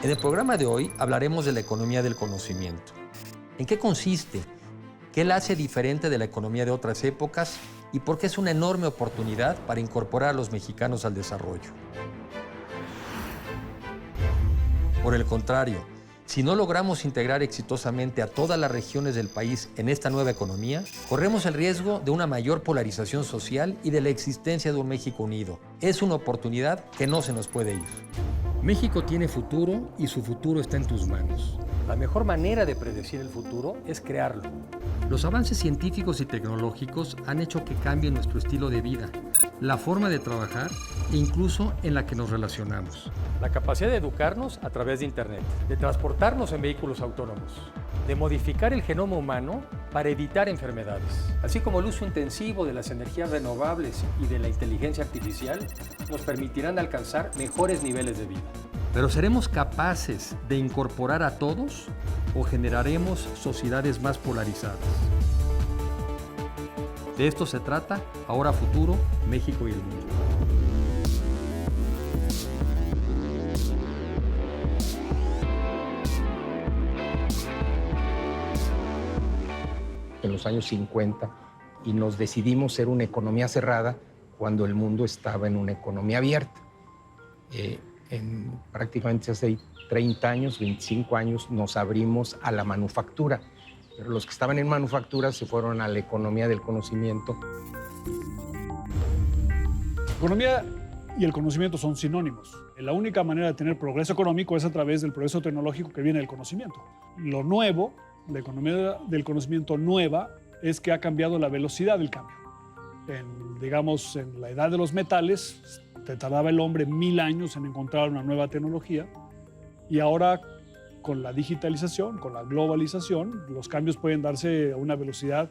En el programa de hoy hablaremos de la economía del conocimiento. ¿En qué consiste? ¿Qué la hace diferente de la economía de otras épocas? ¿Y por qué es una enorme oportunidad para incorporar a los mexicanos al desarrollo? Por el contrario, si no logramos integrar exitosamente a todas las regiones del país en esta nueva economía, corremos el riesgo de una mayor polarización social y de la existencia de un México unido. Es una oportunidad que no se nos puede ir. México tiene futuro y su futuro está en tus manos. La mejor manera de predecir el futuro es crearlo. Los avances científicos y tecnológicos han hecho que cambie nuestro estilo de vida, la forma de trabajar e incluso en la que nos relacionamos. La capacidad de educarnos a través de Internet, de transportarnos en vehículos autónomos, de modificar el genoma humano para evitar enfermedades, así como el uso intensivo de las energías renovables y de la inteligencia artificial, nos permitirán alcanzar mejores niveles de vida. ¿Pero seremos capaces de incorporar a todos o generaremos sociedades más polarizadas? De esto se trata Ahora Futuro, México y el mundo. En los años 50 y nos decidimos ser una economía cerrada cuando el mundo estaba en una economía abierta. Prácticamente hace 30 años, 25 años, nos abrimos a la manufactura. Pero los que estaban en manufactura se fueron a la economía del conocimiento. La economía y el conocimiento son sinónimos. La única manera de tener progreso económico es a través del progreso tecnológico que viene del conocimiento. Lo nuevo, la economía del conocimiento nueva, es que ha cambiado la velocidad del cambio. Digamos, en la edad de los metales, tardaba el hombre 1000 años en encontrar una nueva tecnología, y ahora con la digitalización, con la globalización, los cambios pueden darse a una velocidad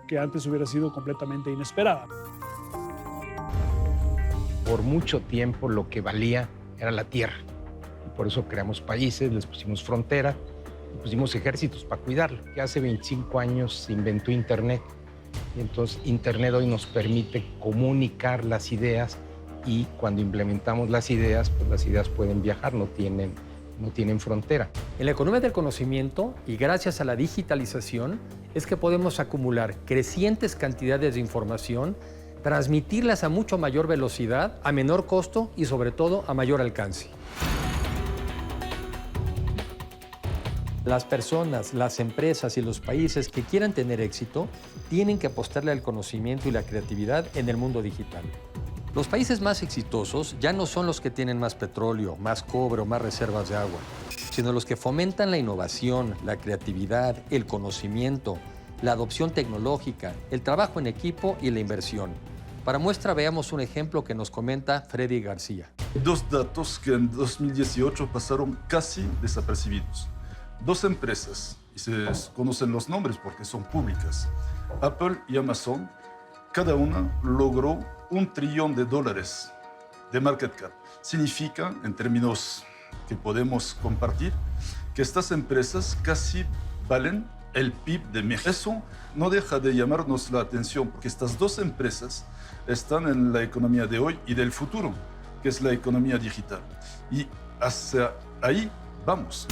que antes hubiera sido completamente inesperada. Por mucho tiempo lo que valía era la tierra. Y por eso creamos países, les pusimos frontera, y pusimos ejércitos para cuidarlo. Que hace 25 años se inventó Internet. Y entonces Internet hoy nos permite comunicar las ideas, y cuando implementamos las ideas, pues las ideas pueden viajar, no tienen frontera. En la economía del conocimiento y gracias a la digitalización es que podemos acumular crecientes cantidades de información, transmitirlas a mucho mayor velocidad, a menor costo y sobre todo a mayor alcance. Las personas, las empresas y los países que quieran tener éxito tienen que apostarle al conocimiento y la creatividad en el mundo digital. Los países más exitosos ya no son los que tienen más petróleo, más cobre o más reservas de agua, sino los que fomentan la innovación, la creatividad, el conocimiento, la adopción tecnológica, el trabajo en equipo y la inversión. Para muestra veamos un ejemplo que nos comenta Freddy García. Dos datos que en 2018 pasaron casi desapercibidos. Dos empresas, y se conocen los nombres porque son públicas, Apple y Amazon, cada una logró $1 trillón de market cap. Significa, en términos que podemos compartir, que estas empresas casi valen el PIB de México. Eso no deja de llamarnos la atención porque estas dos empresas están en la economía de hoy y del futuro, que es la economía digital. Y hacia ahí vamos.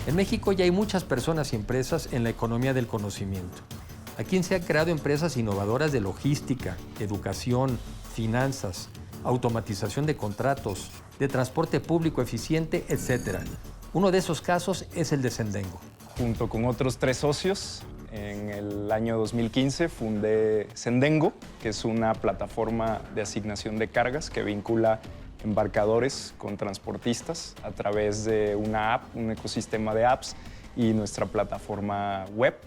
En México ya hay muchas personas y empresas en la economía del conocimiento. Aquí se han creado empresas innovadoras de logística, educación, finanzas, automatización de contratos, de transporte público eficiente, etc. Uno de esos casos es el de Sendengo. Junto con otros 3 socios, en el año 2015 fundé Sendengo, que es una plataforma de asignación de cargas que vincula embarcadores con transportistas a través de una app, un ecosistema de apps y nuestra plataforma web.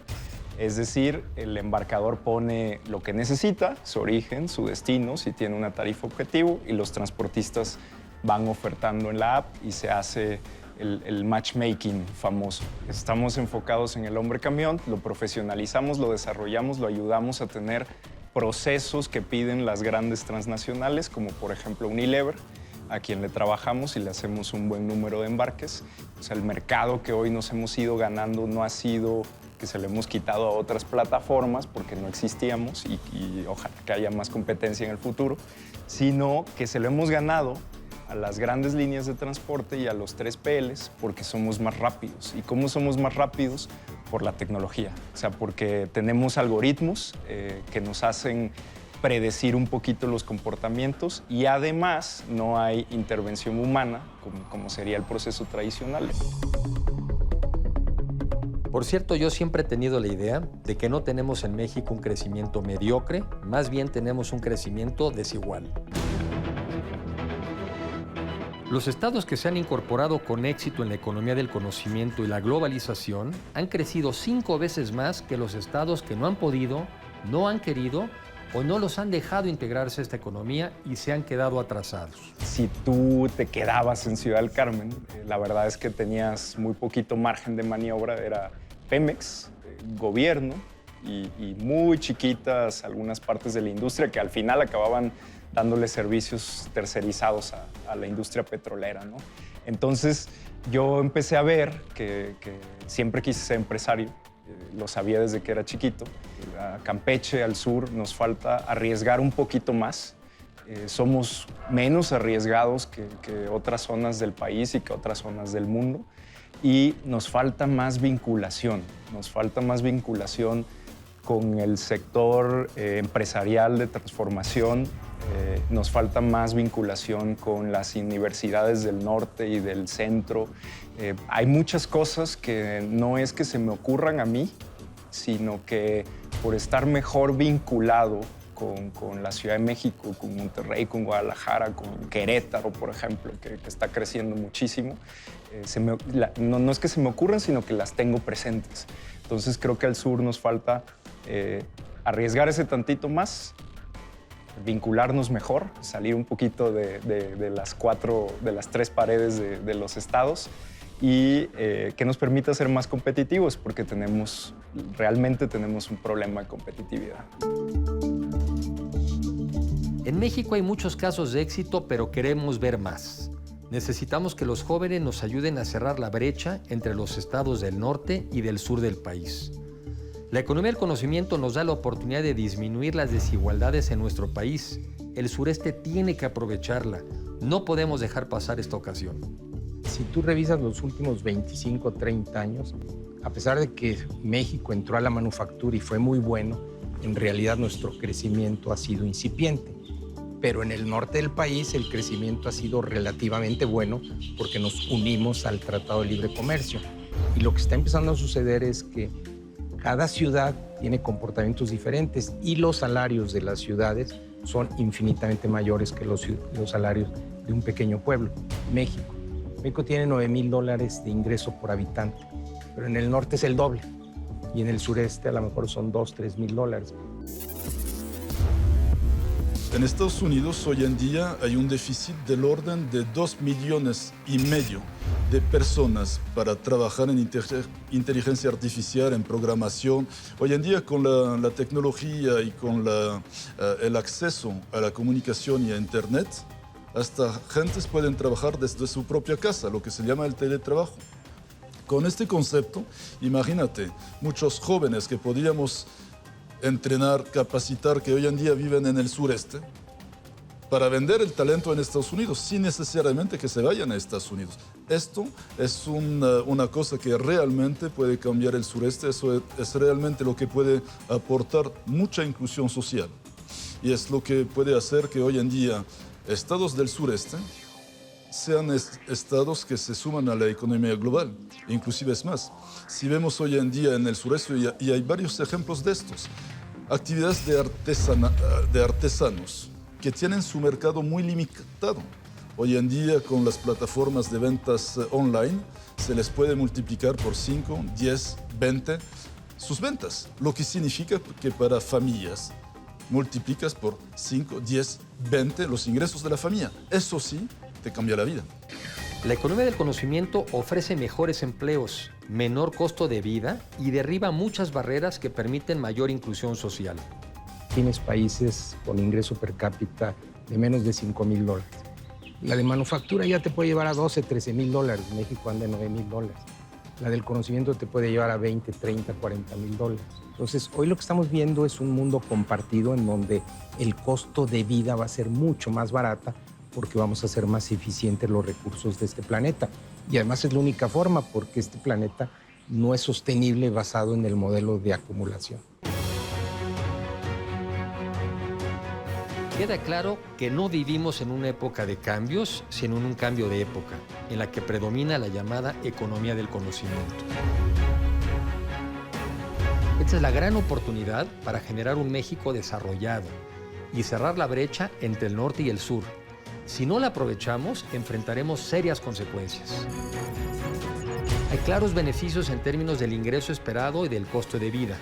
Es decir, el embarcador pone lo que necesita, su origen, su destino, si tiene una tarifa objetivo, y los transportistas van ofertando en la app y se hace el matchmaking famoso. Estamos enfocados en el hombre camión, lo profesionalizamos, lo desarrollamos, lo ayudamos a tener procesos que piden las grandes transnacionales, como por ejemplo Unilever, a quien le trabajamos y le hacemos un buen número de embarques. O sea, el mercado que hoy nos hemos ido ganando no ha sido que se le hemos quitado a otras plataformas porque no existíamos y ojalá que haya más competencia en el futuro, sino que se lo hemos ganado a las grandes líneas de transporte y a los 3PLs porque somos más rápidos. ¿Y cómo somos más rápidos? Por la tecnología. O sea, porque tenemos algoritmos que nos hacen predecir un poquito los comportamientos y además no hay intervención humana como sería el proceso tradicional. Por cierto, yo siempre he tenido la idea de que no tenemos en México un crecimiento mediocre, más bien tenemos un crecimiento desigual. Los estados que se han incorporado con éxito en la economía del conocimiento y la globalización han crecido 5 veces más que los estados que no han podido, no han querido o no los han dejado integrarse a esta economía y se han quedado atrasados. Si tú te quedabas en Ciudad del Carmen, la verdad es que tenías muy poquito margen de maniobra. Era Pemex, gobierno y muy chiquitas algunas partes de la industria que al final acababan dándole servicios tercerizados a la industria petrolera, ¿no? Entonces yo empecé a ver que siempre quise ser empresario, lo sabía desde que era chiquito. A Campeche, al sur, nos falta arriesgar un poquito más. Somos menos arriesgados que otras zonas del país y que otras zonas del mundo. Y nos falta más vinculación, con el sector empresarial de transformación, nos falta más vinculación con las universidades del norte y del centro. Hay muchas cosas que no es que se me ocurran a mí, sino que por estar mejor vinculado con la Ciudad de México, con Monterrey, con Guadalajara, con Querétaro, por ejemplo, que está creciendo muchísimo, no es que se me ocurran, sino que las tengo presentes. Entonces creo que al sur nos falta arriesgar ese tantito más, vincularnos mejor, salir un poquito de las 3 paredes de los estados y que nos permita ser más competitivos, porque realmente tenemos un problema de competitividad. En México hay muchos casos de éxito, pero queremos ver más. Necesitamos que los jóvenes nos ayuden a cerrar la brecha entre los estados del norte y del sur del país. La economía del conocimiento nos da la oportunidad de disminuir las desigualdades en nuestro país. El sureste tiene que aprovecharla. No podemos dejar pasar esta ocasión. Si tú revisas los últimos 25 o 30 años, a pesar de que México entró a la manufactura y fue muy bueno, en realidad nuestro crecimiento ha sido incipiente. Pero en el norte del país el crecimiento ha sido relativamente bueno porque nos unimos al Tratado de Libre Comercio. Y lo que está empezando a suceder es que cada ciudad tiene comportamientos diferentes y los salarios de las ciudades son infinitamente mayores que los salarios de un pequeño pueblo. México tiene $9,000 de ingreso por habitante, pero en el norte es el doble y en el sureste a lo mejor son $2,000, $3,000. En Estados Unidos hoy en día hay un déficit del orden de 2,5 millones de personas para trabajar en inteligencia artificial, en programación. Hoy en día con la tecnología y con el acceso a la comunicación y a Internet, hasta gentes pueden trabajar desde su propia casa, lo que se llama el teletrabajo. Con este concepto, imagínate, muchos jóvenes que podríamos entrenar, capacitar, que hoy en día viven en el sureste, para vender el talento en Estados Unidos, sin necesariamente que se vayan a Estados Unidos. Esto es una cosa que realmente puede cambiar el sureste, eso es realmente lo que puede aportar mucha inclusión social. Y es lo que puede hacer que hoy en día estados del sureste sean estados que se suman a la economía global. Inclusive es más, si vemos hoy en día en el sureste, y hay varios ejemplos de estos, actividades de artesanos que tienen su mercado muy limitado. Hoy en día con las plataformas de ventas online se les puede multiplicar por 5, 10, 20 sus ventas, lo que significa que para familias multiplicas por 5, 10, 20 los ingresos de la familia. Eso sí te cambia la vida. La economía del conocimiento ofrece mejores empleos, menor costo de vida y derriba muchas barreras que permiten mayor inclusión social. Tienes países con ingreso per cápita de menos de $5,000. La de manufactura ya te puede llevar a $12,000, $13,000. México anda en $9,000. La del conocimiento te puede llevar a $20,000, $30,000, $40,000. Entonces, hoy lo que estamos viendo es un mundo compartido en donde el costo de vida va a ser mucho más barata porque vamos a hacer más eficientes los recursos de este planeta. Y además es la única forma, porque este planeta no es sostenible basado en el modelo de acumulación. Queda claro que no vivimos en una época de cambios, sino en un cambio de época, en la que predomina la llamada economía del conocimiento. Esta es la gran oportunidad para generar un México desarrollado y cerrar la brecha entre el norte y el sur. Si no la aprovechamos, enfrentaremos serias consecuencias. Hay claros beneficios en términos del ingreso esperado y del costo de vida.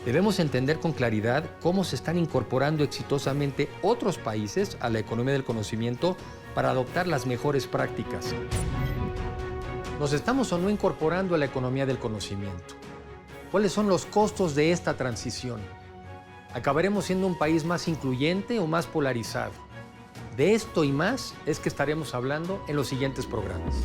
Debemos entender con claridad cómo se están incorporando exitosamente otros países a la economía del conocimiento para adoptar las mejores prácticas. ¿Nos estamos o no incorporando a la economía del conocimiento? ¿Cuáles son los costos de esta transición? ¿Acabaremos siendo un país más incluyente o más polarizado? De esto y más es que estaremos hablando en los siguientes programas.